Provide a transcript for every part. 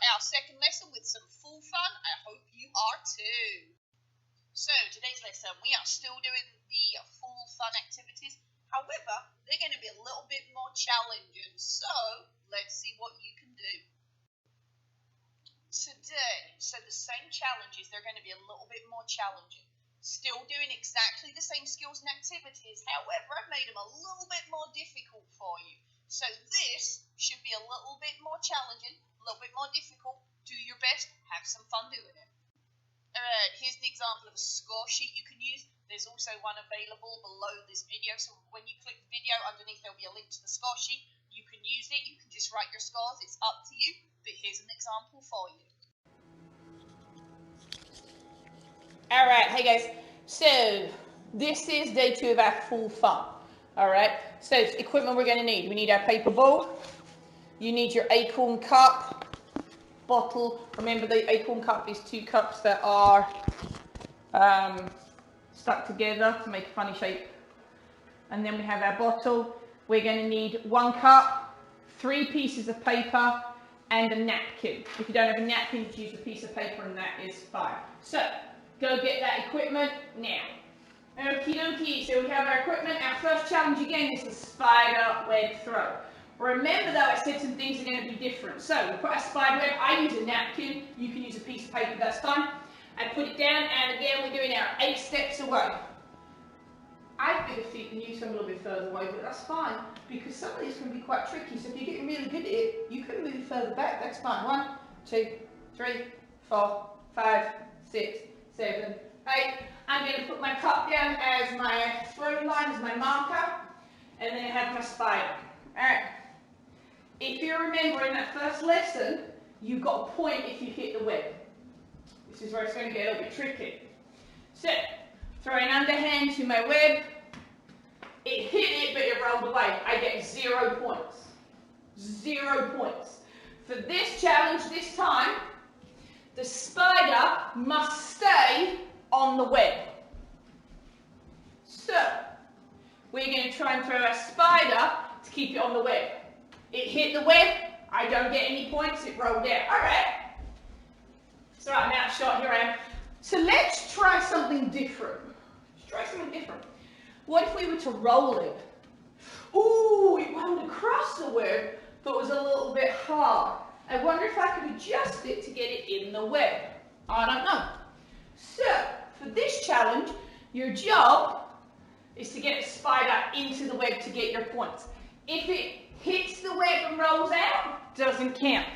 our second lesson with some full fun. I hope you are too. So, today's lesson, we are still doing the full fun activities. However, they're going to be a little bit more challenging. So, let's see what you can do. Today, so the same challenges, they're going to be a little bit more challenging. Still doing exactly the same skills and activities. However, I've made them a little bit more difficult for you. So this should be a little bit more challenging, a little bit more difficult. Do your best, have some fun doing it. Alright, here's the example of a score sheet you can use. There's also one available below this video. So when you click the video, underneath there'll be a link to the score sheet. You can use it, you can just write your scores, it's up to you. But here's an example for you. Alright, hey guys, so this is day 2 of our full fun. Alright, so equipment we're going to need. We need our paper bowl, you need your acorn cup, bottle. Remember the acorn cup is 2 cups that are stuck together to make a funny shape. And then we have our bottle. We're going to need 1 cup, 3 pieces of paper, and a napkin. If you don't have a napkin, just use a piece of paper and that is fine. So, go get that equipment now. Okie dokie, so we have our equipment. Our first challenge again is the spider web throw. Remember though, I said some things are going to be different. So we put our spider web, I use a napkin, you can use a piece of paper, that's fine. I put it down and again we're doing our 8 steps away. I have bigger feet than you, so I'm a little bit further away, but that's fine because some of these can be quite tricky. So if you're getting really good at it, you can move further back, that's fine. 1, 2, 3, 4, 5, 6, 7, 8. I'm going to put my cup down as my throw line, as my marker, and then I have my spider. Alright. If you remember in that first lesson, you got a point if you hit the web. This is where it's going to get a little bit tricky. So, throw an underhand to my web. It hit it, but it rolled away. I get 0 points. 0 points. For this challenge this time, the spider must stay on the web. So, we're going to try and throw our spider to keep it on the web. It hit the web, I don't get any points, it rolled out. Alright. It's alright, I'm out shot, here I am. So let's try something different. Let's try something different. What if we were to roll it? Ooh, it rolled across the web, but was a little bit hard. I wonder if I could adjust it to get it in the web. I don't know. So, for this challenge, your job is to get a spider into the web to get your points. If it hits the web and rolls out, doesn't count.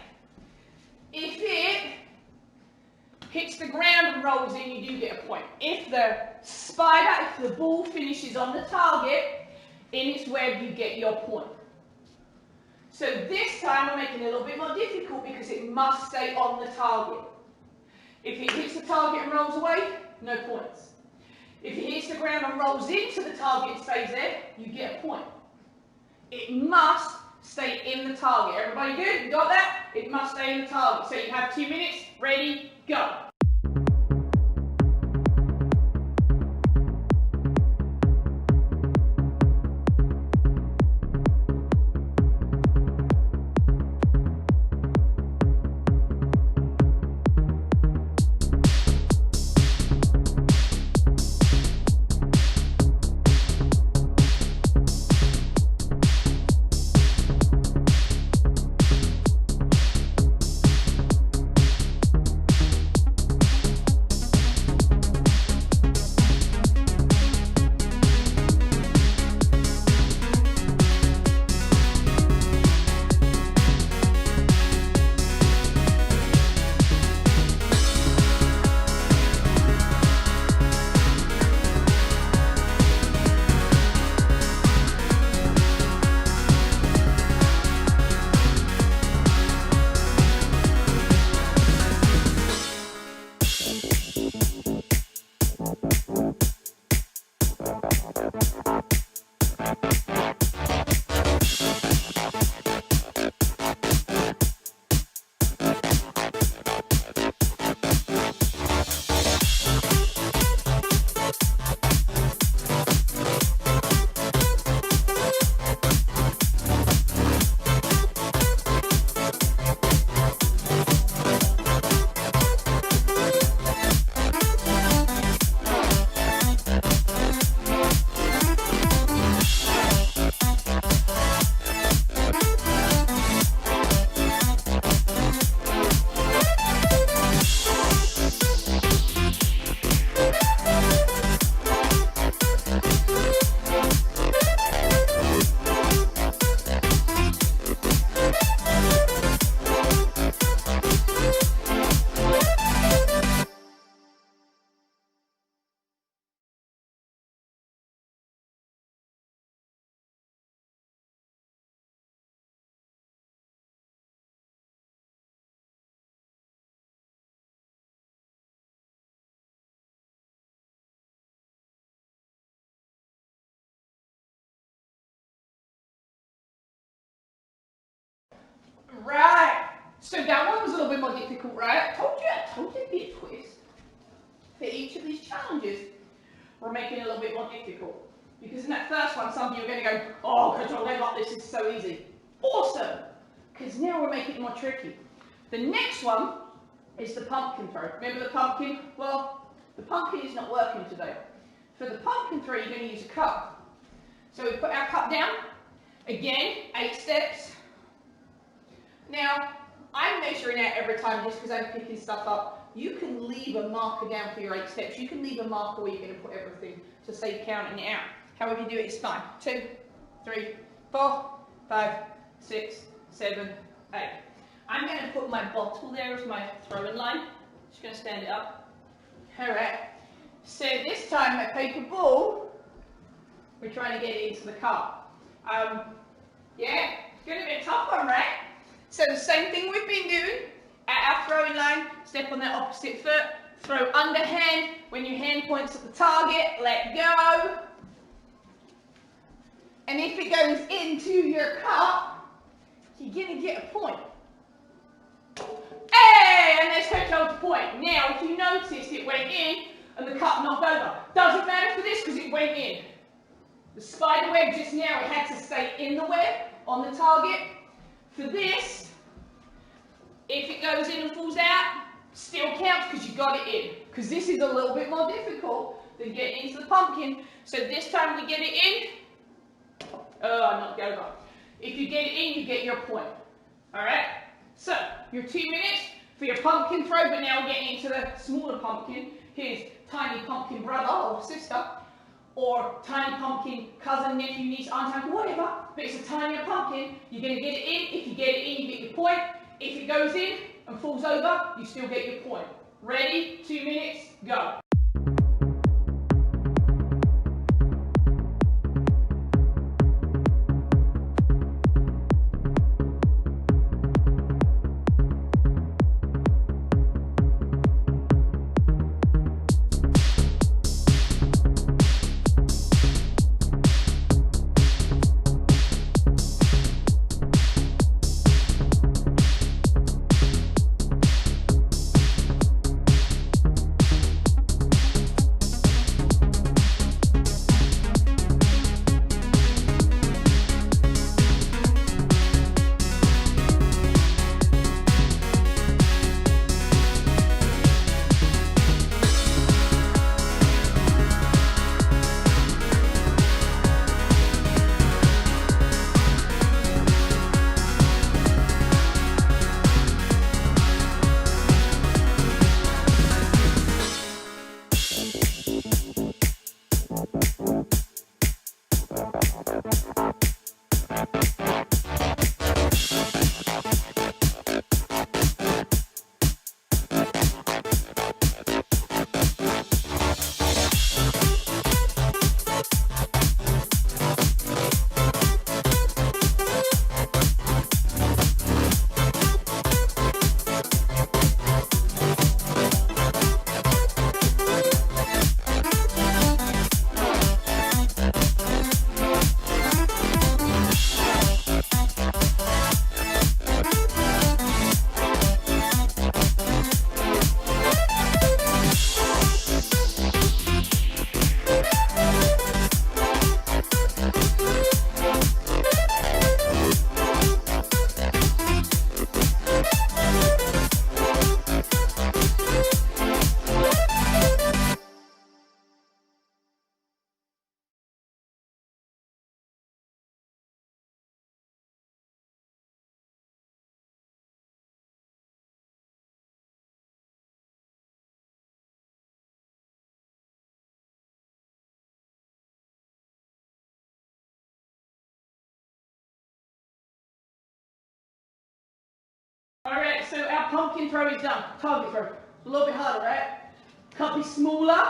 If it hits the ground and rolls in, you do get a point. If the spider, if the ball finishes on the target, in its web, you get your point. So this time I'm making it a little bit more difficult because it must stay on the target. If it hits the target and rolls away, no points. If it hits the ground and rolls into the target and stays there, you get a point. It must stay in the target. Everybody good? You got that? It must stay in the target. So you have 2 minutes. Ready, go. So that one was a little bit more difficult, right? I told you it'd be a twist. For each of these challenges, we're making it a little bit more difficult. Because in that first one, some of you are going to go, oh, Control, I got this, it's so easy. Awesome! Because now we're making it more tricky. The next one is the pumpkin throw. Remember the pumpkin? Well, the pumpkin is not working today. For the pumpkin throw, you're going to use a cup. So we put our cup down. Again, 8 steps. Now, I'm measuring out every time just because I'm picking stuff up. You can leave a marker down for your 8 steps. You can leave a marker where you're going to put everything to save counting it out. However you do it, it's fine. 2, 3, 4, 5, 6, 7, 8. I'm going to put my bottle there as my throwing line. Just going to stand it up. Alright. So this time my paper ball, we're trying to get it into the cup. Yeah, it's going to be a tough one, right? So the same thing we've been doing. At our throwing line, step on that opposite foot, throw underhand. When your hand points at the target, let go. And if it goes into your cup, you're going to get a point. Hey, and there's Coach Old's point. Now, if you noticed, it went in and the cup knocked over. Doesn't matter for this because it went in. The spider web just now, it had to stay in the web on the target. For this, if it goes in and falls out, still counts because you got it in. Because this is a little bit more difficult than getting into the pumpkin. So this time we get it in. Oh, knocked over. If you get it in, you get your point. Alright? So, your 2 minutes for your pumpkin throw, but now we're getting into the smaller pumpkin. Here's tiny pumpkin brother or sister, or tiny pumpkin cousin, nephew, niece, aunt, uncle, whatever. But it's a tinier pumpkin. You're going to get it in. If you get it in, you get your point. If it goes in and falls over, you still get your point. Ready? 2 minutes, go. Alright, so our pumpkin throw is done. Target throw. A little bit harder, right? Can't be smaller.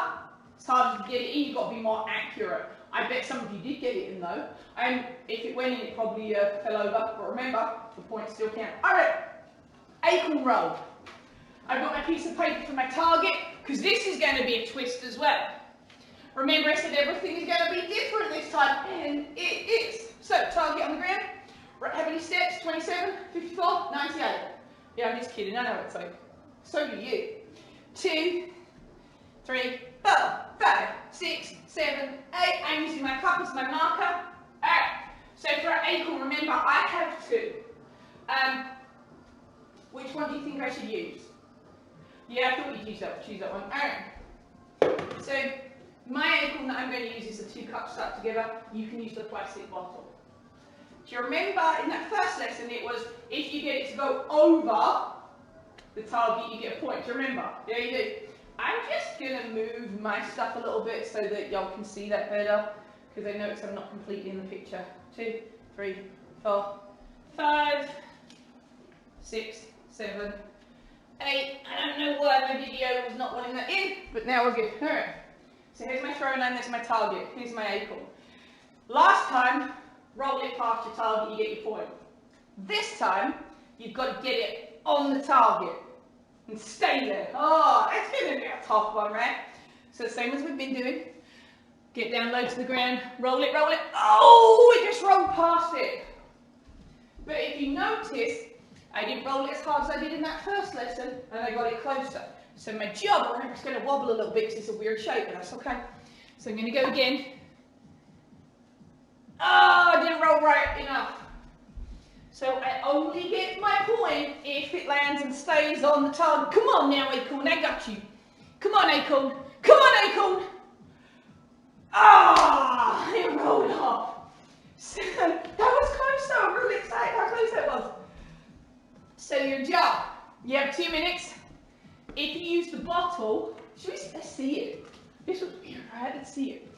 It's harder to get it in. You've got to be more accurate. I bet some of you did get it in though. And if it went in, it probably fell over. But remember, the points still count. Alright, Acorn Roll. I've got my piece of paper for my target, because this is going to be a twist as well. Remember I said everything is going to be different this time, and it is. So, target on the ground. Right, how many steps? 27, 54, 98. Yeah, I'm just kidding. I know what it's like. So do you. 2, 3, 4, 5, 6, 7, 8. I'm using my cup as my marker. Alright. So for our acorn, remember I have 2. Which one do you think I should use? Yeah, I thought you'd choose that one. Alright. So my acorn that I'm going to use is the 2 cups stuck together. You can use the plastic bottle. Do you remember in that first lesson it was if you get it to go over the target you get a point. Do you remember? Yeah, you do. I'm just going to move my stuff a little bit so that y'all can see that better because I notice I'm not completely in the picture. 2, 3, 4, 5, 6, 7, 8. I don't know why my video was not wanting that in, but now we're good. Alright. So here's my throw line, there's my target. Here's my acorn. Last time, roll it past your target, you get your point. This time, you've got to get it on the target and stay there. Oh, that's going to be a tough one, right? So same as we've been doing. Get down low to the ground, roll it, roll it. Oh, it just rolled past it. But if you notice, I didn't roll it as hard as I did in that first lesson, and I got it closer. So my job, remember, it's going to wobble a little bit because it's a weird shape, but that's okay. So I'm going to go again. Oh, I didn't roll right enough. So I only get my point if it lands and stays on the target. Come on now, Acorn, I got you. Come on, Acorn. Come on, Acorn. Ah, it rolled off. So, that was close though. I'm really excited how close that was. So your job, you have 2 minutes. If you use the bottle, let's see it. This was weird, right? Let's see it.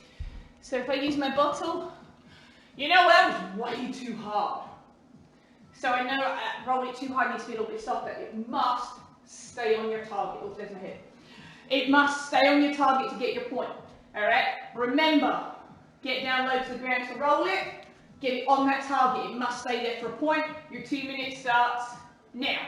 So if I use my bottle, you know that was way too hard. So I know rolling it too hard needs to be a little bit softer. It must stay on your target. Oh, there's my head. It must stay on your target to get your point. Alright? Remember, get down low to the ground to roll it. Get it on that target. It must stay there for a point. Your 2 minutes starts now.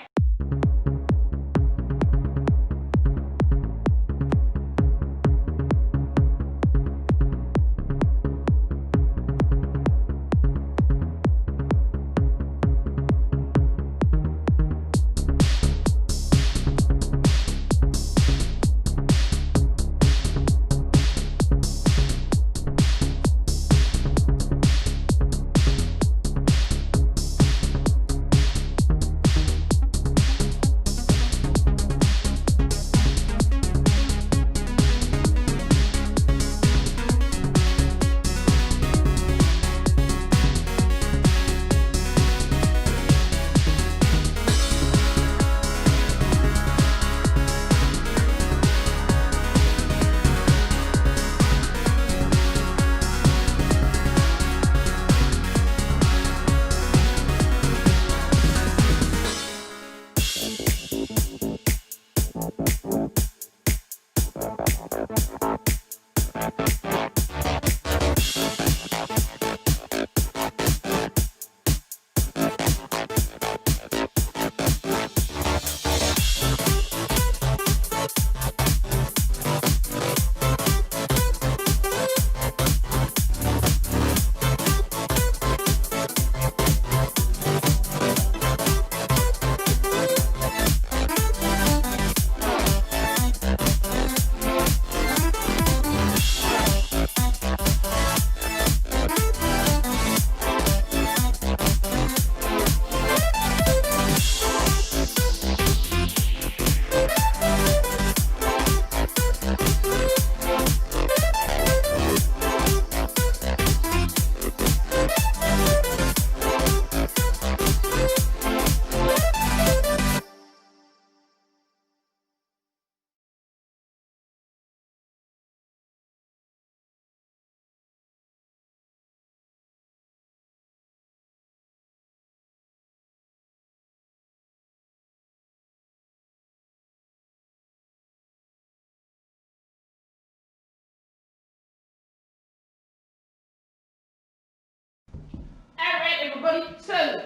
Alright everybody, so,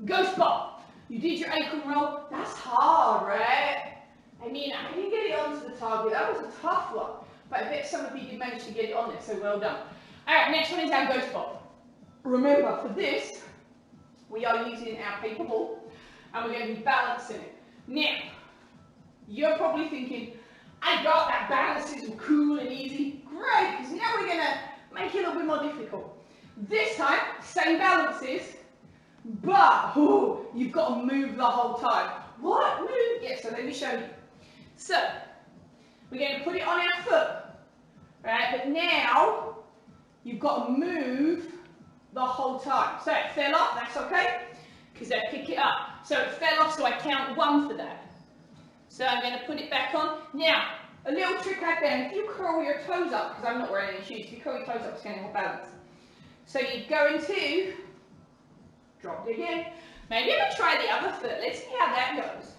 Ghostbump, you did your acorn roll, that's hard, right? I mean, I didn't get it onto the target, that was a tough one, but I bet some of you did manage to get it on there, so well done. Alright, next one is our Ghostbump. Remember, for this, we are using our paper ball, and we're going to be balancing it. Now, you're probably thinking, I got that, balances are cool and easy. Great, because now we're going to make it a little bit more difficult. This time, same balances, but you've got to move the whole time. What? Move? Yeah, so let me show you. So, we're going to put it on our foot, right? But now, you've got to move the whole time. So it fell off, that's okay, because I pick it up. So it fell off, so I count 1 for that. So I'm going to put it back on. Now, a little trick I found, if you curl your toes up, because I'm not wearing any shoes, if you curl your toes up, it's going to help balance. So you're going to drop it again. Maybe I'm going to try the other foot. Let's see how that goes.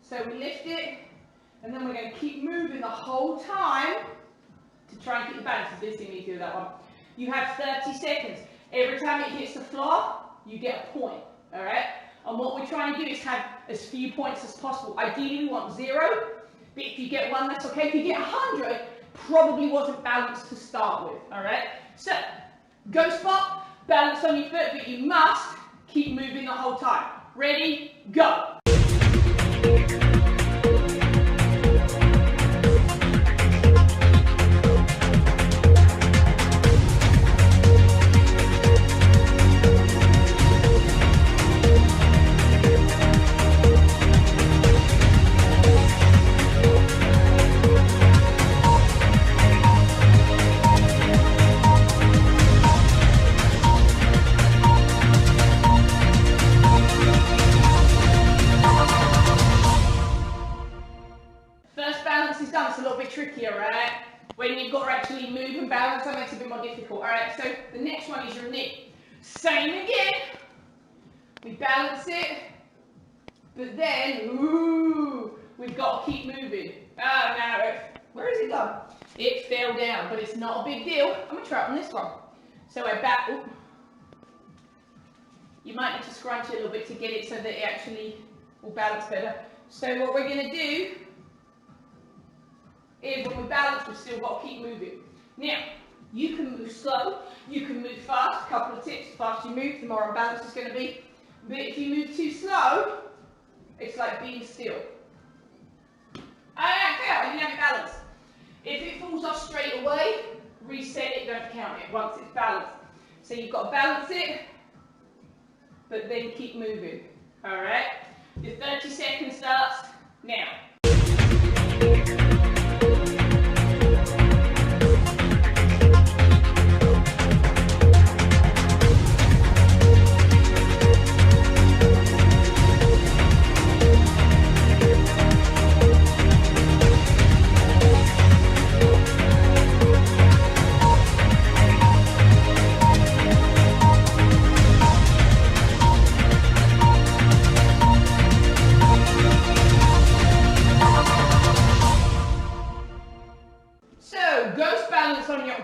So we lift it, and then we're going to keep moving the whole time to try and keep the balance. It's busy me do that one. You have 30 seconds. Every time it hits the floor, you get a point, all right? And what we're trying to do is have as few points as possible. Ideally, we want 0, but if you get 1, that's okay. If you get 100, probably wasn't balanced to start with, all right? So, Ghostbump, balance on your foot, but you must keep moving the whole time. Ready, go. Trickier, right? When you've got to actually move and balance, that makes it a bit more difficult. Alright, so the next one is your knee. Same again. We balance it, but then, we've got to keep moving. Oh, no, where is it gone? It fell down, but it's not a big deal. I'm going to try it on this one. So I back, you might need to scrunch it a little bit to get it so that it actually will balance better. So what we're going to do is when we balance, we've still got to keep moving. Now, you can move slow, you can move fast. A couple of tips: the faster you move, the more unbalanced it's going to be. But if you move too slow, it's like being still. I didn't have it balanced. If it falls off straight away, reset it, don't count it once it's balanced. So you've got to balance it, but then keep moving. Alright? Your 30 seconds starts now.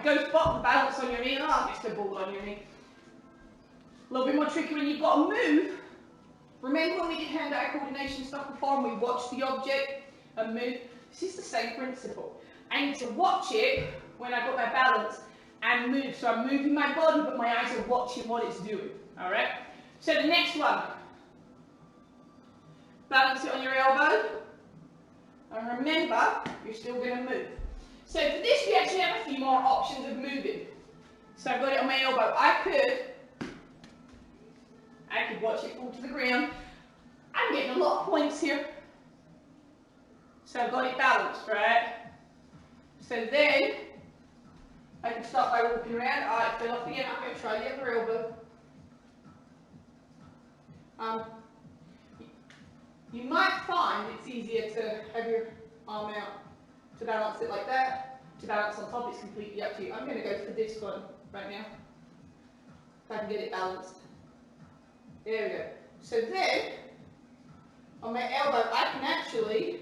Ghostbump, balance on your knee, and just a ball on your knee. A little bit more tricky when you've got to move. Remember when we did hand-eye coordination stuff before and we watched the object and move? This is the same principle. I need to watch it when I've got my balance and move. So I'm moving my body, but my eyes are watching what it's doing. Alright? So the next one. Balance it on your elbow. And remember, you're still going to move. So for this, we actually have a few more options of moving. So I've got it on my elbow. I could watch it fall to the ground. I'm getting a lot of points here. So I've got it balanced, right? So then, I can start by walking around. It fell off again. I'm going to try the other elbow. You might find it's easier to have your arm out to balance it like that. To balance on top, it's completely up to you. I'm going to go for this one right now. If I can get it balanced. There we go. So then, on my elbow, I can actually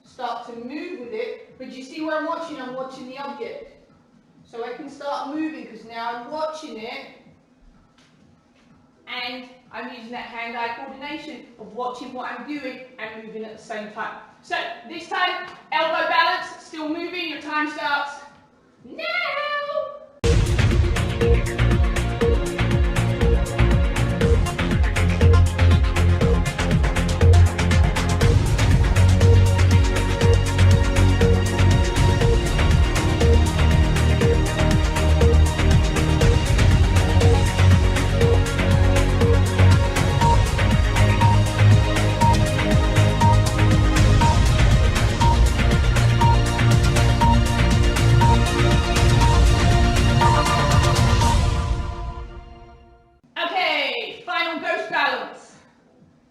start to move with it. But you see where I'm watching? I'm watching the object. So I can start moving because now I'm watching it. And I'm using that hand-eye coordination of watching what I'm doing and moving at the same time. So, this time, elbow balance, still moving, your time starts now!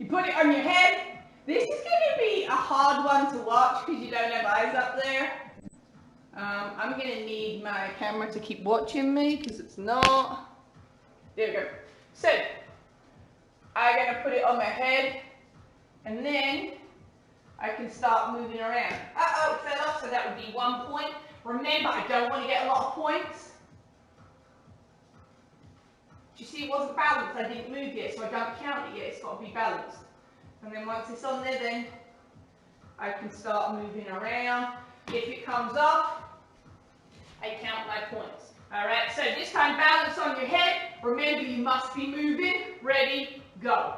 You put it on your head. This is going to be a hard one to watch because you don't have eyes up there. I'm going to need my camera to keep watching me because it's not. There we go. So, I'm going to put it on my head and then I can start moving around. Uh-oh, it fell off, so that would be 1 point. Remember, I don't want to get a lot of points. Do you see it wasn't balanced? I didn't move yet, so I don't count it yet. It's got to be balanced. And then once it's on there, then I can start moving around. If it comes off, I count my points. Alright, so this time balance on your head. Remember, you must be moving. Ready, go.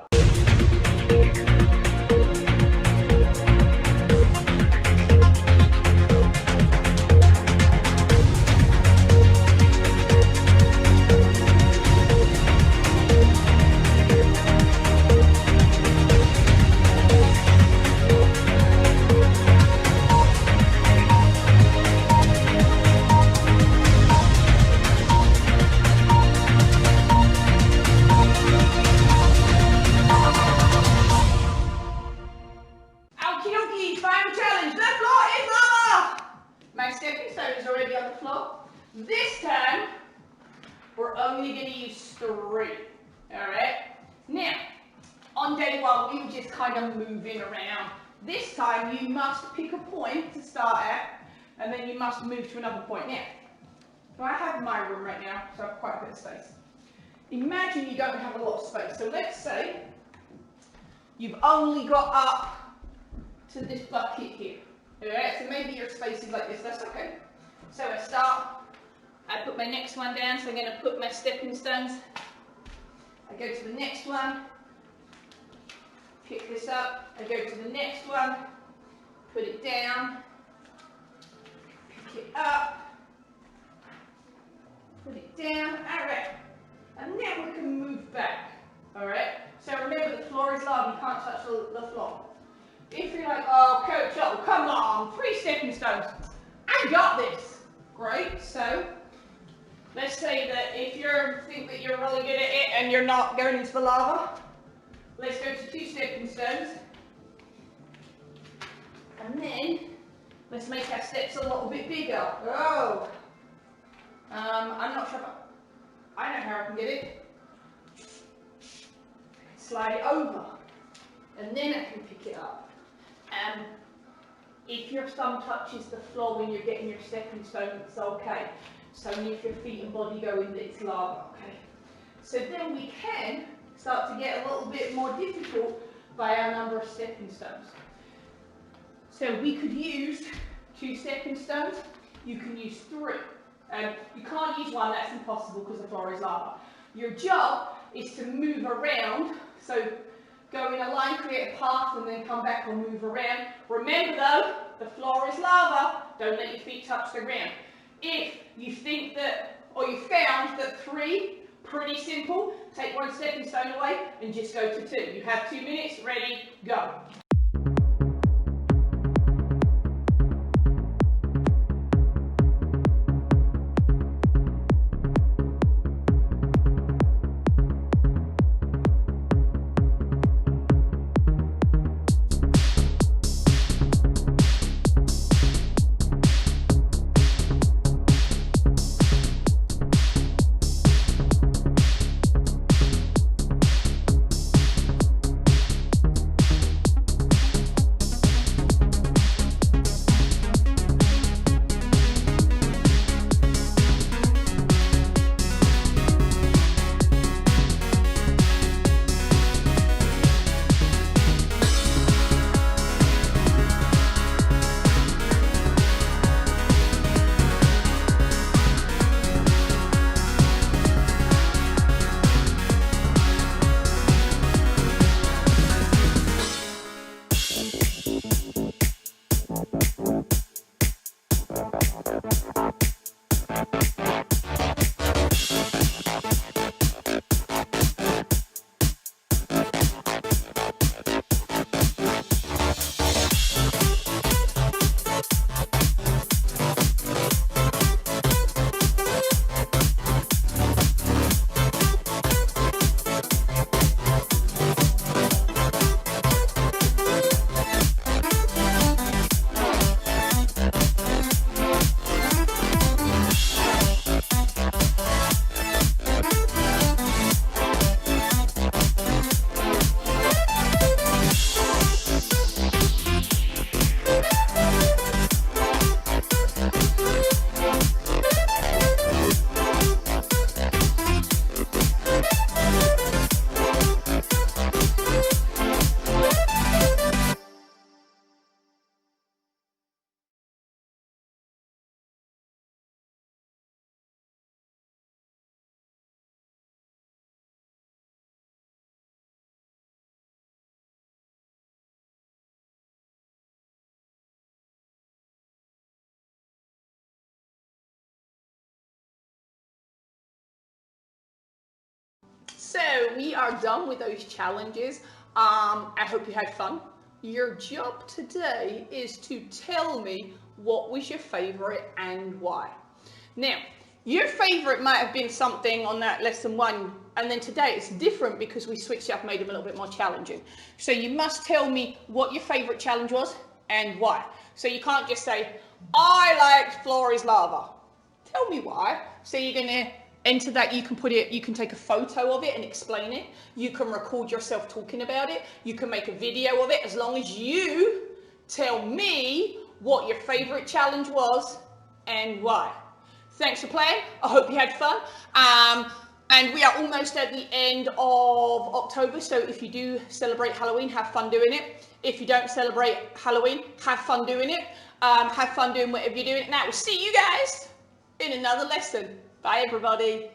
This time, we're only going to use 3. Alright? Now, on day 1, we were just kind of moving around. This time, you must pick a point to start at, and then you must move to another point. Now, I have my room right now, so I have quite a bit of space. Imagine you don't have a lot of space. So let's say you've only got up to this bucket here. Alright? So maybe your space is like this. That's okay. So I start. I put my next one down, so I'm going to put my stepping stones. I go to the next one, pick this up, I go to the next one, put it down, pick it up, put it down, alright. And then we can move back, alright. So remember, the floor is lava, you can't touch the floor. If you're like, oh coach, oh come on, 3 stepping stones, I got this. Great, so let's say that if you think that you're really good at it and you're not going into the lava, let's go to 2 stepping stones. And then let's make our steps a little bit bigger. Oh, I'm not sure if I know how I can get it. Slide it over, and then I can pick it up. If your thumb touches the floor when you're getting your stepping stone, it's okay. It's only if your feet and body go in that it's lava, okay? So then we can start to get a little bit more difficult by our number of stepping stones. So we could use 2 stepping stones, you can use 3. You can't use 1, that's impossible because the floor is lava. Your job is to move around, so go in a line, create a path, and then come back or move around. Remember though, the floor is lava, don't let your feet touch the ground. If you think that, or you found that 3, pretty simple, take 1 stepping stone away and just go to 2. You have 2 minutes, ready, go. So we are done with those challenges. I hope you had fun. Your job today is to tell me what was your favorite and why. Now, your favorite might have been something on that lesson 1, and then today it's different because we switched it up, made them a little bit more challenging. So you must tell me what your favorite challenge was and why. So you can't just say, I liked Floor is Lava. Tell me why. So you're going to enter that. You can put it, you can take a photo of it and explain it. You can record yourself talking about it. You can make a video of it, as long as you tell me what your favorite challenge was and why. Thanks for playing. I hope you had fun. And we are almost at the end of October, so if you do celebrate Halloween, have fun doing it. If you don't celebrate Halloween, have fun doing it. Have fun doing whatever you're doing. Now, we'll see you guys in another lesson. Bye, everybody.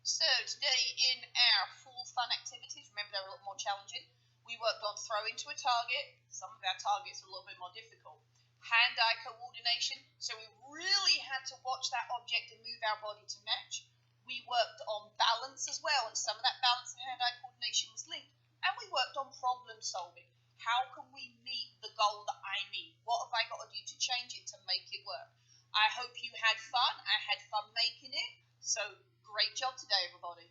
So today in our full fun activities, remember they're a lot more challenging. We worked on throwing to a target. Some of our targets are a little bit more difficult. Hand-eye coordination, so we really had to watch that object and move our body to match. We worked on balance as well, and some of that balance and hand-eye coordination was linked. And we worked on problem solving. How can we meet the goal that I need? What have I got to do to change it to make it work? I hope you had fun. I had fun making it. So great job today, everybody.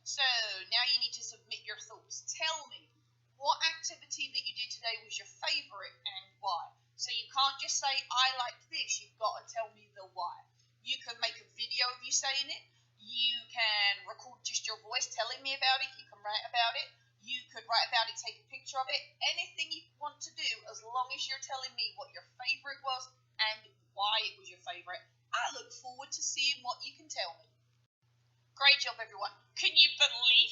So now you need to submit your thoughts. Tell me, what activity that you did today was your favourite and why? So you can't just say, I liked this. You've got to tell me the why. You can make a video of you saying it. You can record just your voice telling me about it. You can write about it. You could write about it, take a picture of it. Anything you want to do, as long as you're telling me what your favourite was and why it was your favourite. I look forward to seeing what you can tell me. Great job, everyone. Can you believe